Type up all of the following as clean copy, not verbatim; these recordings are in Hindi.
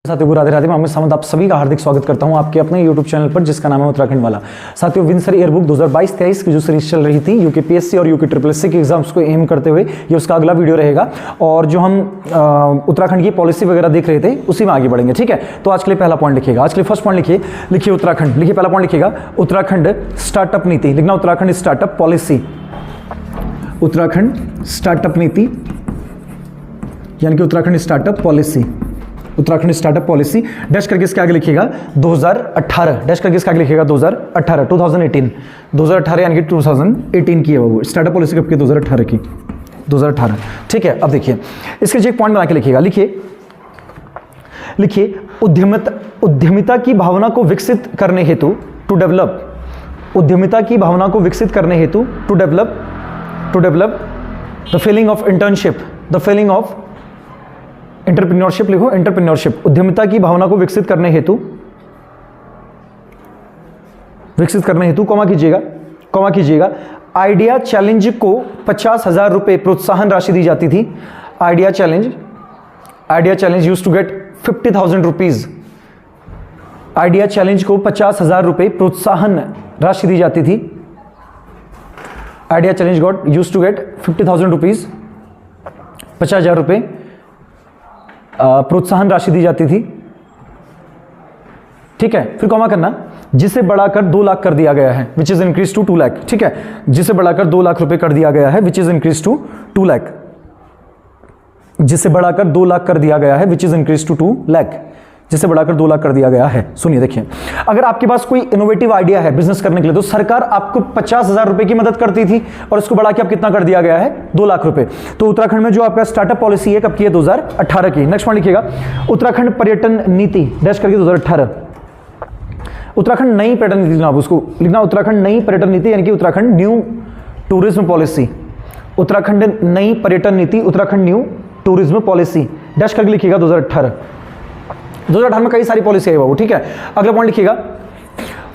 साथियों राधे राधे, मैं सामंत आप सभी का हार्दिक स्वागत करता हूं आपके अपने YouTube चैनल पर जिसका नाम है उत्तराखंड वाला। साथियों विंसर एयरबुक 2022-23 की जो सीरीज चल रही थी यूकेपीएससी और यूके ट्रिपल के एग्जाम्स को एम करते हुए, ये उसका अगला वीडियो रहेगा। और जो हम उत्तराखंड की पॉलिसी वगैरह देख रहे थे उसी में आगे बढ़ेंगे, ठीक है। तो आज के लिए पहला पॉइंट लिखिएगा, आज के लिए फर्स्ट पॉइंट लिखिए उत्तराखंड, लिखिए पहला पॉइंट लिखिएगा उत्तराखंड स्टार्टअप नीति, लिखना Uttarakhand startup policy, Uttarakhand startup नीति यानी कि Uttarakhand startup policy, Uttarakhand startup policy dash करके इसके आगे लिखिएगा 2018, डैश करके इसके आगे लिखिएगा 2018, 2018 यानी कि 2018 की है वो स्टार्टअप पॉलिसी कब की, 2018 की, 2018, ठीक है। अब देखिए इसके एक पॉइंट बना के लिखिएगा, लिखिए उद्यमिता की भावना को विकसित करने हेतु टू डेवलप, उद्यमिता की भावना को विकसित करने हेतु to develop the feeling of internship, the feeling of entrepreneurship, लिखो एंटरप्रेन्योरशिप, उद्यमिता की भावना को विकसित करने हेतु कॉमा कीजिएगा आइडिया चैलेंज को 50,000 रुपए प्रोत्साहन राशि दी जाती थी। Idea challenge used to get 50,000 rupees, idea challenge को 50,000 रुपए प्रोत्साहन राशि दी जाती थी। Idea challenge got used to get 50,000 rupees, 50,000 रुपए प्रोत्साहन राशि दी जाती थी, ठीक है। फिर कॉमा करना, जिसे बढ़ाकर 2 लाख कर दिया गया है, which is increase to 2 lakh, ठीक है। जिसे बढ़ाकर 2 लाख रुपए कर दिया गया है, which is increase to 2 lakh, जिसे बढ़ाकर 2 लाख कर दिया गया है, which is increase to 2 lakh, जिसे बढ़ाकर 2 लाख कर दिया गया है। सुनिए देखिए, अगर आपके पास कोई इनोवेटिव आइडिया है बिजनेस करने के लिए तो सरकार आपको 50,000 रुपए की मदद करती थी और इसको बढ़ा के अब कितना कर दिया गया है, 2 लाख रुपए। तो उत्तराखंड में जो आपका स्टार्टअप पॉलिसी है कब की है, 2018 की। नेक्स्ट पॉइंट लिखिएगा उत्तराखंड पर्यटन नीति डैश करके 2018, उत्तराखंड नई पर्यटन नीति, जनाब उसको लिखना उत्तराखंड नई पर्यटन नीति यानी कि Uttarakhand new tourism policy, Uttarakhand नई पर्यटन नीति, Uttarakhand new tourism policy dash करके लिखिएगा 2018 में कई सारी पॉलिसी है बाबू, ठीक है। अगला पॉइंट लिखिएगा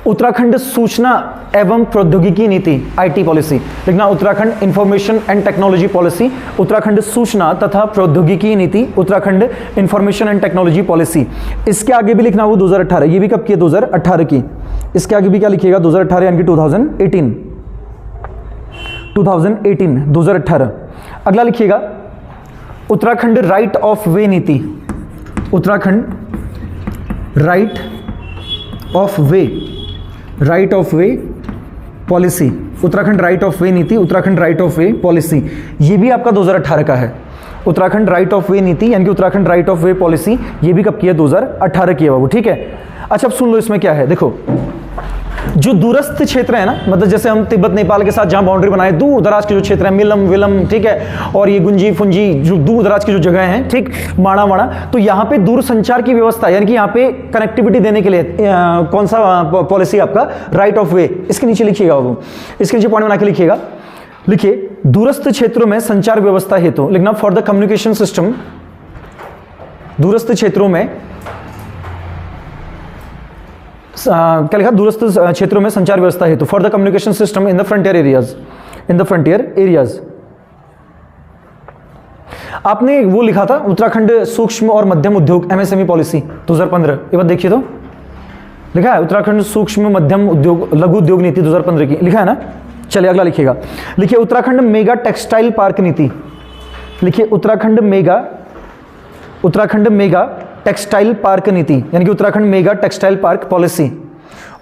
उत्तराखंड सूचना एवं प्रौद्योगिकी नीति, आईटी पॉलिसी, लिखना Uttarakhand information and technology policy, Uttarakhand सूचना तथा प्रौद्योगिकी नीति, Uttarakhand information and technology policy. इसके आगे भी लिखना वो 2018, ये भी कब की है, 2018 की। इसके आगे भी क्या लिखिएगा, 2018 यानी कि 2018, 2018। अगला लिखिएगा उत्तराखंड राइट ऑफ वे नीति, Uttarakhand right of way policy, Uttarakhand right of way नीति, Uttarakhand right of way policy, ये भी आपका 2018 का है। उत्तराखंड राइट ऑफ वे नीति यानी कि Uttarakhand right of way policy, ये भी कब की है, 2018 की है बाबू, ठीक है। अच्छा अब सुन लो इसमें क्या है, देखो जो दूरस्थ क्षेत्र है ना, मतलब जैसे हम तिब्बत नेपाल के साथ जहां बाउंड्री बनाए, दूर दराज के जो क्षेत्र है, मिलम विलम, ठीक है, और ये गुंजी फुंजी जो दूर दराज की जो जगह हैं, ठीक, माड़ा माड़ा, तो यहाँ पे दूर संचार की व्यवस्था यानी कि यहाँ पे कनेक्टिविटी देने के लिए कौन सा पॉलिसी आपका, राइट ऑफ वे। इसके नीचे लिखिएगा वो, इसके नीचे पॉइंट बना के लिखिएगा, लिखिए दूरस्थ क्षेत्रों में संचार व्यवस्था हेतु, लिखना फॉर द कम्युनिकेशन सिस्टम, दूरस्थ क्षेत्रों में क्या लिखा, दूरस्थ क्षेत्रों में संचार व्यवस्था हेतु, for the communication system in the frontier areas, आपने वो लिखा था उत्तराखंड सूक्ष्म और मध्यम उद्योग एमएसएमई पॉलिसी 2015, एक बार देखिए तो लिखा है उत्तराखंड सूक्ष्म मध्यम उद्योग लघु उद्योग नीति 2015 की, लिखा है ना। चलिए अगला लिखिएगा, लिखिए उत्तराखंड मेगा टेक्सटाइल पार्क नीति, लिखिए उत्तराखंड मेगा टेक्सटाइल पार्क नीति यानी कि Uttarakhand mega textile park policy,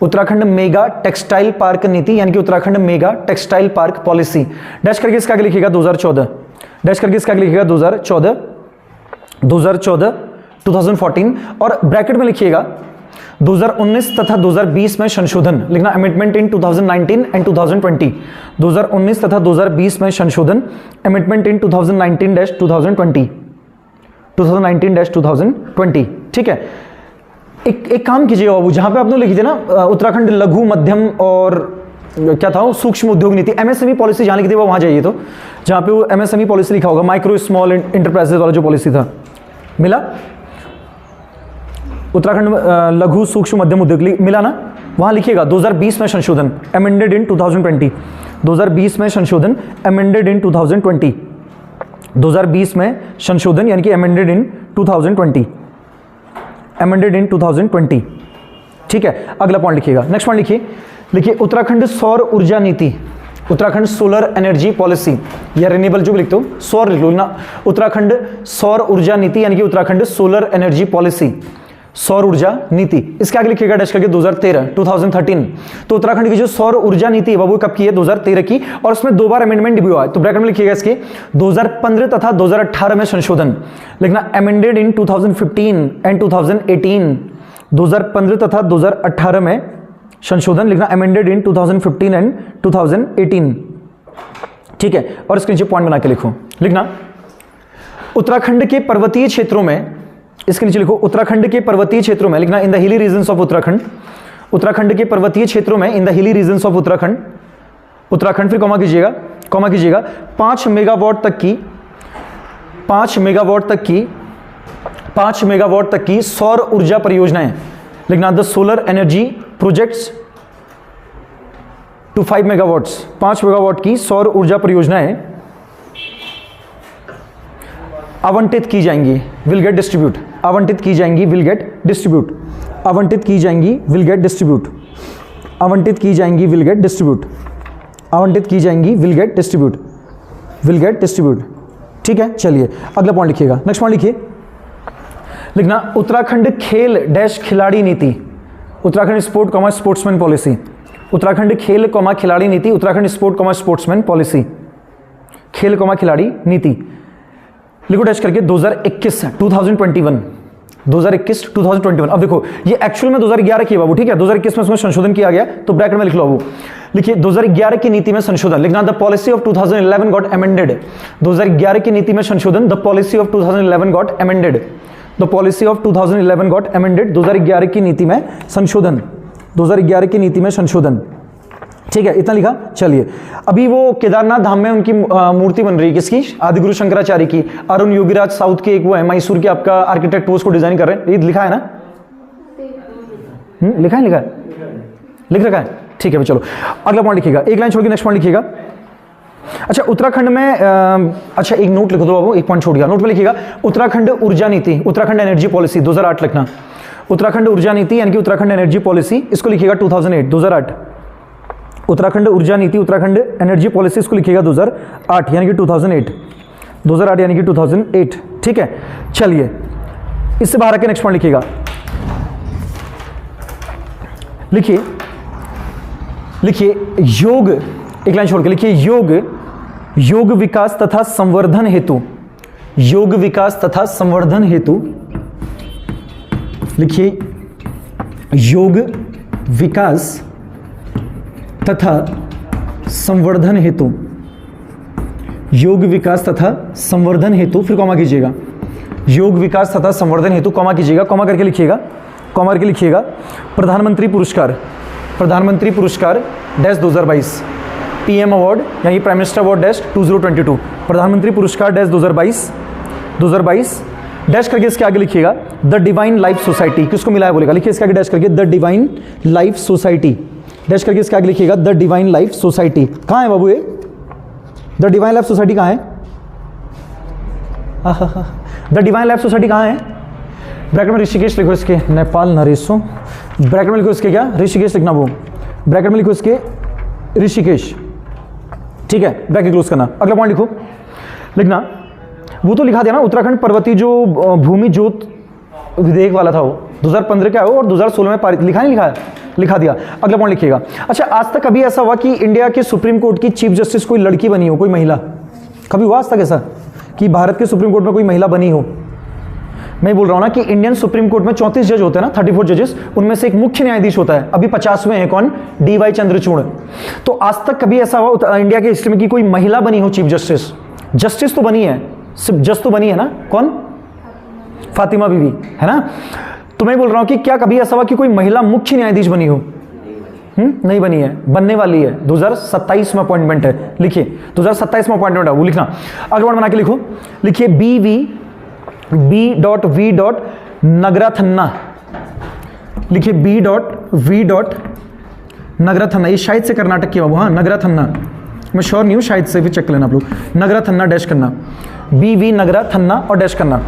Uttarakhand mega textile park नीति यानी कि Uttarakhand mega textile park policy dash करके इसका आगे लिखिएगा 2014, डैश करके इसका आगे लिखिएगा 2014 2014 और ब्रैकेट में लिखिएगा 2019 तथा 2020 में संशोधन, लिखना अमेंडमेंट इन 2019 एंड 2020, 2019 तथा 2020 में संशोधन, अमेंडमेंट इन 2019-2020, ठीक है। एक काम कीजिएगा बाबू, जहां पे आपने लिख दिया ना उत्तराखंड लघु मध्यम और क्या था वो सूक्ष्म उद्योग नीति, एमएसएमई पॉलिसी जहां लिख दी वहां जाइए, तो जहां पे वो एमएसएमई पॉलिसी लिखा होगा, माइक्रो स्मॉल इंटरप्राइजेज वाला जो पॉलिसी था, मिला उत्तराखंड लघु सूक्ष्म मध्यम उद्योग मिला ना, वहां लिखिएगा 2020 में संशोधन, अमेंडेड इन 2020, 2020 में संशोधन, अमेंडेड इन 2020, 2020 में संशोधन यानी कि अमेंडेड इन 2020, अमेंडेड इन 2020। ठीक है, अगला पॉइंट लिखिएगा, नेक्स्ट पॉइंट लिखिए उत्तराखंड सौर ऊर्जा नीति, उत्तराखंड सोलर एनर्जी पॉलिसी, या रिन्यूएबल जो भी लिखते हो सौर लिख लो ना, उत्तराखंड सौर ऊर्जा नीति यानी कि उत्तराखंड सोलर एनर्जी पॉलिसी, सौर ऊर्जा नीति। इसके आगे लिखिएगा डैश करके 2013। तो उत्तराखंड की जो सौर ऊर्जा नीति है वो कब की है? 2013 की, और उसमें 2 बार अमेंडमेंट भी हुआ है। तो ब्रैकेट में लिखिएगा इसके 2015 तथा 2018 में संशोधन लिखना, अमेंडेड इन 2015 एंड 2018। 2015 तथा 2018 में संशोधन लिखना, अमेंडेड इन 2015 एंड 2018। ठीक है, और इसके नीचे पॉइंट बना के लिखना उत्तराखंड के पर्वतीय क्षेत्रों में, इसके नीचे लिखो उत्तराखंड के पर्वतीय क्षेत्रों में लिखना, in the hilly regions of Uttarakhand, Uttarakhand के पर्वतीय क्षेत्रों में in the hilly regions of Uttarakhand, Uttarakhand फिर कॉमा कीजिएगा 5 मेगावाट तक की सौर ऊर्जा परियोजनाएं लिखना, the solar energy projects to 5 megawatts, 5 megawatt की सौर ऊर्जा परियोजनाएं आवंटित की जाएंगी, विल गेट डिस्ट्रीब्यूट, आवंटित की जाएंगी, विल गेट डिस्ट्रीब्यूट, आवंटित की जाएंगी, विल गेट डिस्ट्रीब्यूट, आवंटित की जाएंगी, विल गेट डिस्ट्रीब्यूट, आवंटित की जाएंगी, will get distribute, will get distribute. ठीक है, चलिए अगला पॉइंट लिखिएगा, नेक्स्ट पॉइंट लिखना उत्तराखंड खेल डैश खिलाड़ी नीति, Uttarakhand sport comma sportsman policy, Uttarakhand खेल कॉमा खिलाड़ी नीति, Uttarakhand sport comma sportsman policy, खेल कॉमा खिलाड़ी नीति लिखो डैश करके 2021 2021। अब देखो ये एक्चुअल में 2011 की बाबू, ठीक है, 2021 में उसमें संशोधन किया गया, तो ब्रैकेट में लिख लो बाबू, लिखिए 2011 की नीति में संशोधन लिखना, the policy of 2011 got amended, 2011 की नीति में संशोधन, the policy of 2011 got amended, the policy of 2011 got amended, 2011 की नीति में संशोधन, 2011 की नीति में संशोधन। ठीक है, इतना लिखा। चलिए अभी वो केदारनाथ धाम में उनकी मूर्ति बन रही है, किसकी? आदिगुरु शंकराचार्य की। अरुण योगीराज साउथ के एक वो है, मैसूर के आपका आर्किटेक्ट, वो उसको डिजाइन कर रहे हैं। ये लिखा है ना? लिखा है लिख रखा है। ठीक है, चलो अगला पॉइंट लिखिएगा, एक लाइन छोड़ के नेक्स्ट पॉइंट लिखिएगा। अच्छा उत्तराखंड में अच्छा एक नोट लिख दो बाबू, एक पॉइंट छोड़ गया, नोट में लिखिएगा उत्तराखंड ऊर्जा नीति, उत्तराखंड एनर्जी पॉलिसी 2008 लिखना, उत्तराखंड ऊर्जा नीति यानी कि उत्तराखंड एनर्जी पॉलिसी, इसको लिखिएगा 2008, उत्तराखंड ऊर्जा नीति, उत्तराखंड एनर्जी पॉलिसी, इसको लिखिएगा 2008 यानी कि 2008 यानी कि 2008। ठीक है, चलिए इससे बाहर आके नेक्स्ट पॉइंट लिखिएगा, लिखिए योग, एक लाइन छोड़ के लिखिए योग विकास तथा संवर्धन हेतु, योग विकास तथा संवर्धन हेतु, लिखिए योग विकास तथा संवर्धन हेतु, योग विकास तथा संवर्धन हेतु, फिर कॉमा कीजिएगा, योग विकास तथा संवर्धन हेतु कॉमा कीजिएगा, कॉमा करके लिखिएगा, कॉमा करके लिखिएगा प्रधानमंत्री पुरस्कार डैश 2022, पीएम अवार्ड यानी प्राइम मिनिस्टर अवार्ड डैश 2022, प्रधानमंत्री पुरस्कार डैश 2022 डैश करके इसके आगे लिखिएगा द डिवाइन लाइफ सोसाइटी, किसको मिला है बोलेगा, लिखिए इसके आगे डैश करके the divine life society, dash करके इसके आगे लिखिएगा द डिवाइन लाइफ सोसाइटी। कहाँ है बाबू ये द डिवाइन लाइफ सोसाइटी? कहाँ है द डिवाइन लाइफ सोसाइटी? कहाँ है? ब्रैकेट में ऋषिकेश लिखो, इसके नेपाल नरेशो, ब्रैकेट में लिखो इसके क्या, ऋषिकेश लिखना, वो ब्रैकेट में लिखो इसके ऋषिकेश। ठीक है, ब्रैकेट क्लोज करना। अगला पॉइंट लिखना, वो तो लिखा दिया ना, उत्तराखंड पर्वतीय जो भूमि जोत विधेयक वाला था वो 2015 का है और 2016 में पारित, लिखा नहीं लिखा है, लिखा दिया। अगला पॉइंट लिखिएगा। अच्छा आज तक कभी ऐसा हुआ कि इंडिया के सुप्रीम कोर्ट की चीफ जस्टिस कोई लड़की बनी हो, कोई महिला? कभी हुआ आज तक ऐसा कि भारत के सुप्रीम कोर्ट में कोई महिला बनी हो? मैं बोल रहा हूं ना कि इंडियन सुप्रीम कोर्ट में 34 जज होते हैं ना, 34 जजेस, उनमें से एक मुख्य न्यायाधीश होता है। अभी 50वें हैं, कौन? DY चंद्रचूड़। तो आज तक कभी ऐसा हुआ इंडिया के हिस्ट्री में कि कोई महिला बनी हो चीफ जस्टिस? जस्टिस तो बनी है, सिर्फ जज तो बनी है ना, कौन? फातिमा बीवी, है ना? तो मैं बोल रहा हूं कि क्या कभी ऐसा हुआ कि कोई महिला मुख्य न्यायाधीश बनी हो? नहीं बनी है, बनने वाली है, 2027 में अपॉइंटमेंट है। लिखिए 2027 में अपॉइंटमेंट है, वो लिखना। अगला बना के लिखो, लिखिए B.V. नगराथन्ना, लिखिए B.V. नगराथन्ना, ये शायद से कर्नाटक की बाबू, हाँ नगराथन्ना, मैं श्योर नहीं हूँ, शायद से भी चेक लेना आप लोग। नगराथन्ना डैश करना, B.V. नगराथन्ना और डैश करना।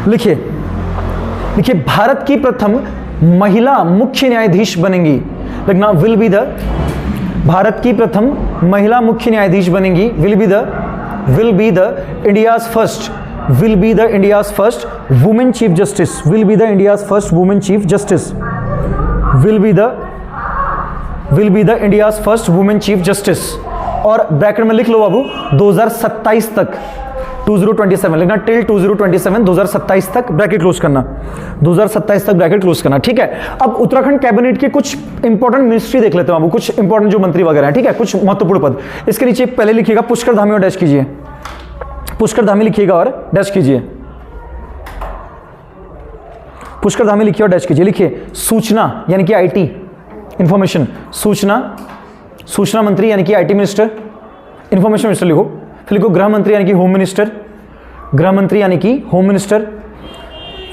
लिखिए देखिए भारत की प्रथम महिला मुख्य न्यायाधीश बनेंगी, लिखना विल बी द, भारत की प्रथम महिला मुख्य न्यायाधीश बनेंगी, will be the India's first, will be the India's first women chief justice, will be the India's first women chief justice, will be the India's first women chief justice. और ब्रैकेट में लिख लो बाबू 2027 तक, 2027 लिखना, टिल 2027, 2027 तक ब्रैकेट क्लोज करना, 2027 तक ब्रैकेट क्लोज करना, ठीक है। अब उत्तराखंड कैबिनेट के कुछ इंपॉर्टेंट मिनिस्ट्री देख लेते हैं बाबू, कुछ इंपॉर्टेंट जो मंत्री वगैरह हैं, ठीक है, कुछ महत्वपूर्ण पद। इसके नीचे पहले लिखिएगा पुष्कर धामी और डैश कीजिए, पुष्कर धामी लिखिएगा और डैश कीजिए, पुष्कर धामी लिखिए और डैश कीजिए। लिखिए सूचना यानी कि आईटी, इंफॉर्मेशन, सूचना मंत्री यानी कि आईटी मिनिस्टर, इंफॉर्मेशन मिनिस्टर लिखो। फिर लिखो गृह मंत्री यानी कि होम मिनिस्टर, गृह मंत्री यानी कि होम मिनिस्टर।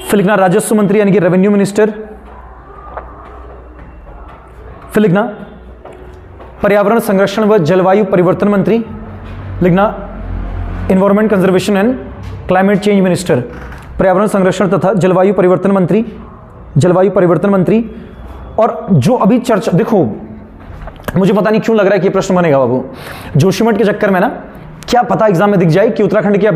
फिर लिखना राजस्व मंत्री यानी कि रेवेन्यू मिनिस्टर। फिर लिखना पर्यावरण संरक्षण व जलवायु परिवर्तन मंत्री, लिखना environment conservation and climate change minister, पर्यावरण संरक्षण तथा जलवायु परिवर्तन मंत्री, जलवायु परिवर्तन मंत्री। और जो अभी चर्चा, देखो मुझे पता नहीं क्यों लग रहा है कि प्रश्न बनेगा बाबू, जोशीमठ के चक्कर में ना, क्या पता एग्जाम में दिख जाए कि उत्तराखंड के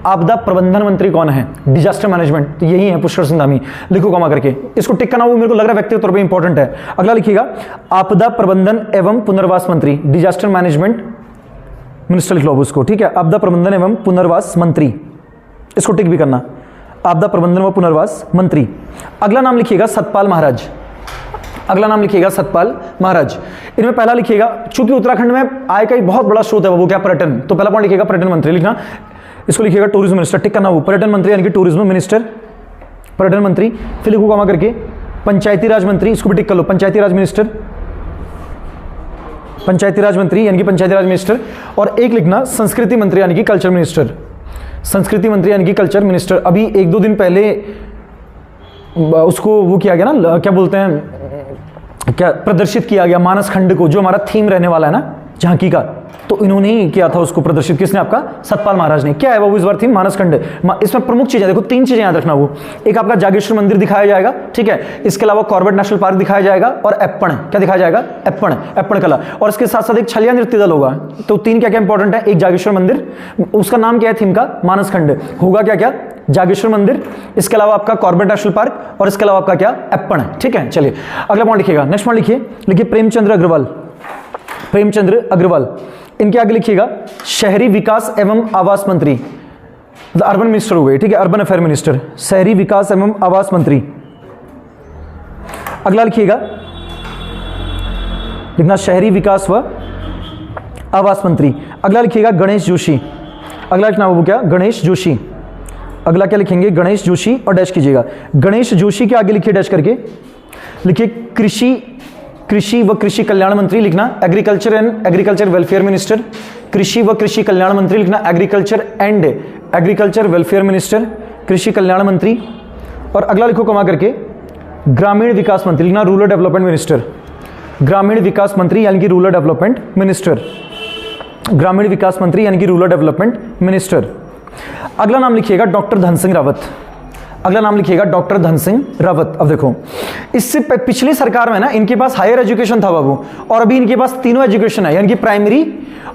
आपदा प्रबंधन मंत्री कौन है, डिजास्टर मैनेजमेंट, तो यही है पुष्कर सिंह धामी। लिखो कमा करके, इसको टिक करना, वो मेरे को लग रहा है व्यक्तिगत तौर पे इंपॉर्टेंट है। अगला लिखिएगा आपदा प्रबंधन एवं पुनर्वास मंत्री, डिजास्टर मैनेजमेंट मिनिस्टर लिख लो अब उसको, ठीक है, आपदा प्रबंधन एवं पुनर्वास मंत्री, इसको टिक भी करना, आपदा प्रबंधन व पुनर्वास मंत्री। अगला नाम लिखिएगा सतपाल महाराज, अगला नाम लिखिएगा सतपाल महाराज। इनमें पहला लिखिएगा, चूंकि उत्तराखंड में आय का एक बहुत बड़ा स्रोत है वो क्या, पर्यटन, तो पहला पॉइंट लिखिएगा पर्यटन मंत्री, लिखना इसको लिखिएगा टूरिज्म मिनिस्टर, टिक करना, वो पर्यटन मंत्री यानी कि टूरिज्म मिनिस्टर, पर्यटन मंत्री। फिर लिखो कमा करके पंचायती राज मंत्री, इसको भी टिक कर लो, पंचायती राज मिनिस्टर, पंचायती राज मंत्री यानी कि पंचायती राज मिनिस्टर। और एक लिखना संस्कृति मंत्री यानी कि कल्चर मिनिस्टर, संस्कृति मंत्री यानी कि कल्चर मिनिस्टर। अभी एक दो दिन पहले उसको वो किया गया ना, क्या बोलते हैं, क्या प्रदर्शित किया गया मानस खंड को, जो हमारा थीम रहने वाला है ना झांकी का, तो इन्होंने ही किया था उसको प्रदर्शित, किसने, आपका सतपाल महाराज ने। क्या है वो इस बार थीम, मानस खंड। इसमें प्रमुख चीजें देखो, 3 चीजें याद रखना, वो एक आपका जागेश्वर मंदिर दिखाया जाएगा, ठीक है, इसके अलावा कॉर्बेट नेशनल पार्क दिखाया जाएगा, और एप्पण, क्या दिखाया जाएगा, एप्पण कला, और इसके साथ साथ एक छलिया नृत्य दल होगा। तो 3 क्या क्या इंपॉर्टेंट है, एक जागेश्वर मंदिर, उसका नाम क्या है थीम का, मानस खंड होगा, क्या क्या, जागेश्वर मंदिर, इसके अलावा आपका कॉर्बेट नेशनल पार्क, और इसके अलावा आपका क्या, एप्पण, ठीक है। चलिए अगला पॉइंट लिखिएगा, नेक्स्ट पॉइंट लिखिए प्रेमचंद्र अग्रवाल, प्रेमचंद्र अग्रवाल। इनके आगे लिखिएगा शहरी विकास एवं आवास मंत्री, अर्बन मिनिस्टर हो गए, ठीक है, अर्बन अफेयर मिनिस्टर, शहरी विकास एवं आवास मंत्री। अगला लिखिएगा, लिखना शहरी विकास व आवास मंत्री। अगला लिखिएगा गणेश जोशी, अगला लिखना वो क्या, गणेश जोशी। अगला क्या लिखेंगे, गणेश जोशी, और डैश कीजिएगा। गणेश जोशी के आगे लिखिए डैश करके, लिखिए कृषि व कृषि कल्याण मंत्री, लिखना agriculture and agriculture welfare minister, कृषि व कृषि कल्याण मंत्री, लिखना agriculture and agriculture welfare minister, कृषि कल्याण मंत्री। और अगला लिखो कमा करके ग्रामीण विकास मंत्री, लिखना रूरल डेवलपमेंट मिनिस्टर, ग्रामीण विकास मंत्री यानी कि रूरल डेवलपमेंट मिनिस्टर, ग्रामीण विकास मंत्री यानी कि रूरल डेवलपमेंट मिनिस्टर। अगला नाम लिखिएगा डॉक्टर धन सिंह रावत, अगला नाम लिखिएगा डॉक्टर धन सिंह रावत। अब देखो इससे पिछली सरकार में ना इनके पास हायर एजुकेशन था बाबू, और अभी इनके पास तीनों एजुकेशन है, यानी कि प्राइमरी,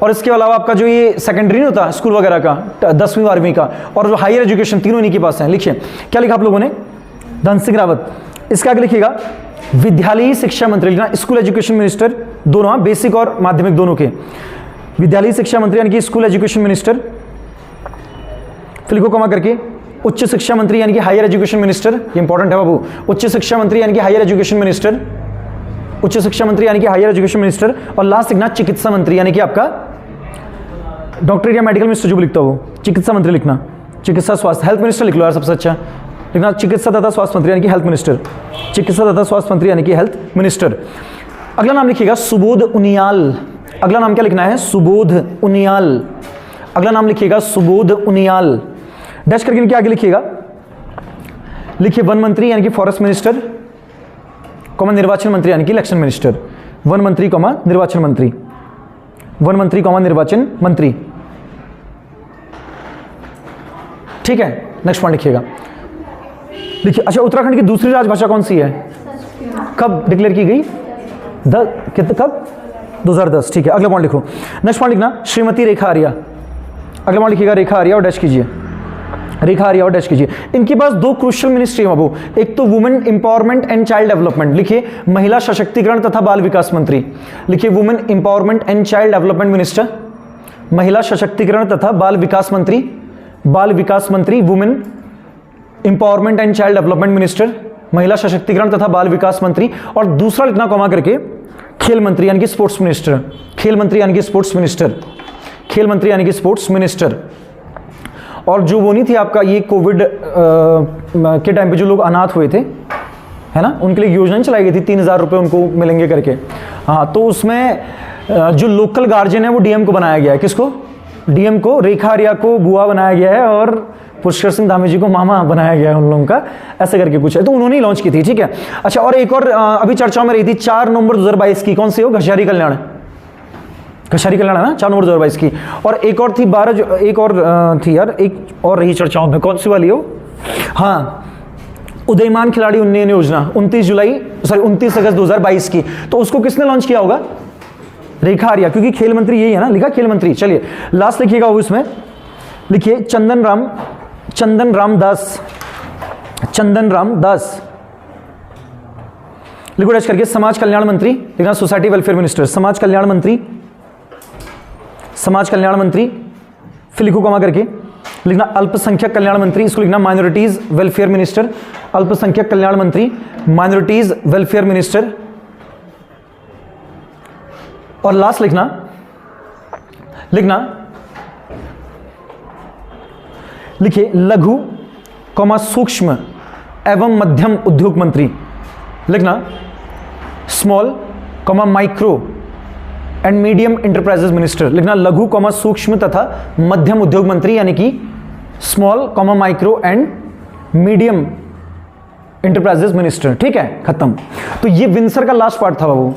और इसके अलावा आपका जो ये सेकेंडरी नहीं होता स्कूल वगैरह का, 10वीं 12वीं का, और जो हायर एजुकेशन, तीनों इनके पास है। लिखिए क्या लिखा आप लोगों ने, धन सिंह रावत। इसके आगे लिखिएगा विद्यालयी शिक्षा मंत्री, लिखना स्कूल एजुकेशन मिनिस्टर, दोनों, बेसिक और माध्यमिक दोनों के, विद्यालयी शिक्षा मंत्री यानी कि स्कूल एजुकेशन मिनिस्टर। फिर लिखो कमा करके उच्च शिक्षा मंत्री यानी कि हायर एजुकेशन मिनिस्टर, ये इंपॉर्टेंट है बाबू, उच्च शिक्षा मंत्री यानी कि हायर एजुकेशन मिनिस्टर, उच्च शिक्षा मंत्री यानी कि हायर एजुकेशन मिनिस्टर। और लास्ट लिखना चिकित्सा मंत्री यानी कि आपका डॉक्टर या मेडिकल मिनिस्टर जो भी लिखता हो, चिकित्सा मंत्री लिखना, चिकित्सा स्वास्थ्य, हेल्थ मिनिस्टर लिख लो यार सबसे अच्छा, लिखना चिकित्सा तथा स्वास्थ्य मंत्री यानी कि हेल्थ मिनिस्टर, चिकित्सा तथा स्वास्थ्य मंत्री यानी कि हेल्थ मिनिस्टर। अगला नाम लिखिएगा सुबोध उनियाल, अगला नाम क्या लिखना है, सुबोध उनियाल, अगला नाम लिखिएगा सुबोध उनियाल। डैश करके इनके आगे लिखिएगा, लिखिए वन मंत्री यानी कि फॉरेस्ट मिनिस्टर, कॉमा निर्वाचन मंत्री यानी कि इलेक्शन मिनिस्टर, वन मंत्री कॉमा निर्वाचन मंत्री, वन मंत्री कॉमा निर्वाचन मंत्री, ठीक है। नेक्स्ट पॉइंट लिखिएगा देखिए अच्छा, उत्तराखंड की दूसरी राजभाषा कौन सी है? कब डिक्लेयर की गई? कब? 2010। ठीक है, अगला पॉइंट लिखो। नेक्स्ट पॉइंट लिखना श्रीमती रेखा आर्या। अगला पॉइंट लिखिएगा रेखा आर्या और डैश कीजिए, रेखा आर्या और डैश कीजिए। इनके पास दो क्रूशियल मिनिस्ट्री है बाबू, एक तो women empowerment and child development, लिखिए महिला सशक्तिकरण तथा बाल विकास मंत्री, लिखिए women empowerment and child development minister, महिला सशक्तिकरण तथा बाल विकास मंत्री, बाल विकास मंत्री women empowerment and child development minister, महिला सशक्तिकरण तथा बाल विकास मंत्री। और दूसरा लिखना कॉमा करके खेल मंत्री यानी कि स्पोर्ट्स मिनिस्टर, खेल मंत्री यानी कि स्पोर्ट्स मिनिस्टर, खेल मंत्री यानी कि स्पोर्ट्स मिनिस्टर। और जो वो नहीं थी आपका ये कोविड के टाइम पे जो लोग अनाथ हुए थे, है ना, उनके लिए योजना चलाई गई थी, 3000 रुपये उनको मिलेंगे करके। हाँ, तो उसमें जो लोकल गार्जियन है वो डीएम को बनाया गया है। किसको? डीएम को। रेखा आर्या को बुआ बनाया गया है और पुष्कर सिंह धामी जी को मामा बनाया गया है उन लोगों का, ऐसे करके कुछ है, तो उन्होंने ही लॉन्च की थी। ठीक है, अच्छा, और एक और अभी चर्चा में रही थी 4 नवंबर 2022 की, कौन सी हो? घसियारी कल्याण, घसियारी कल्याण है ना, 4 नवंबर 2022 की। और एक और थी 12, एक और थी यार, एक और रही चर्चाओं में, कौन सी वाली हो? हाँ, उदयमान खिलाड़ी उन्नयन योजना, 29 अगस्त 2022 की। तो उसको किसने लॉन्च किया होगा? रेखा आर्या, क्योंकि खेल मंत्री यही है ना, लिखा खेल मंत्री। चलिए लास्ट लिखिएगा वो, इसमें लिखिए चंदन राम दास, लिखो डैश करके, समाज कल्याण मंत्री, लिखना सोसाइटी वेलफेयर मिनिस्टर, समाज कल्याण मंत्री, फिर लिखो कमा करके, लिखना अल्पसंख्यक कल्याण मंत्री, इसको लिखना माइनॉरिटीज वेलफेयर मिनिस्टर, अल्पसंख्यक कल्याण मंत्री, माइनॉरिटीज वेलफेयर मिनिस्टर। और लास्ट लिखना लिखिए लघु कॉमा सूक्ष्म एवं मध्यम उद्योग मंत्री, लिखना small comma micro and medium enterprises minister, लिखना लघु कॉमा सूक्ष्म तथा मध्यम उद्योग मंत्री, यानी कि small comma micro and medium enterprises minister. ठीक है, खत्म। तो ये विंसर का लास्ट पार्ट था बाबू,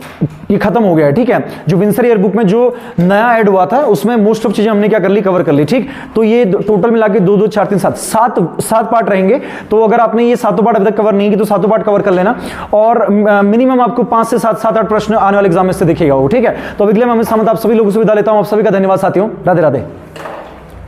ये खत्म हो गया है। ठीक है, जो विंसर ईयर बुक में जो नया ऐड हुआ था उसमें मोस्ट ऑफ चीजें हमने क्या कर ली, कवर कर ली। ठीक, तो ये टोटल मिला के 2 2 4 3 7 पार्ट रहेंगे। तो अगर आपने ये 7 पार्ट अभी तक कवर नहीं की तो 7 पार्ट कवर कर लेना, और मिनिमम आपको 5 से 7 प्रश्न आने वाले एग्जाम में से दिखेगा वो। ठीक है, तो अभी के लिए मैं आप सभी लोगों से विदा लेता हूं। आप सभी का धन्यवाद साथियों, राधे राधे।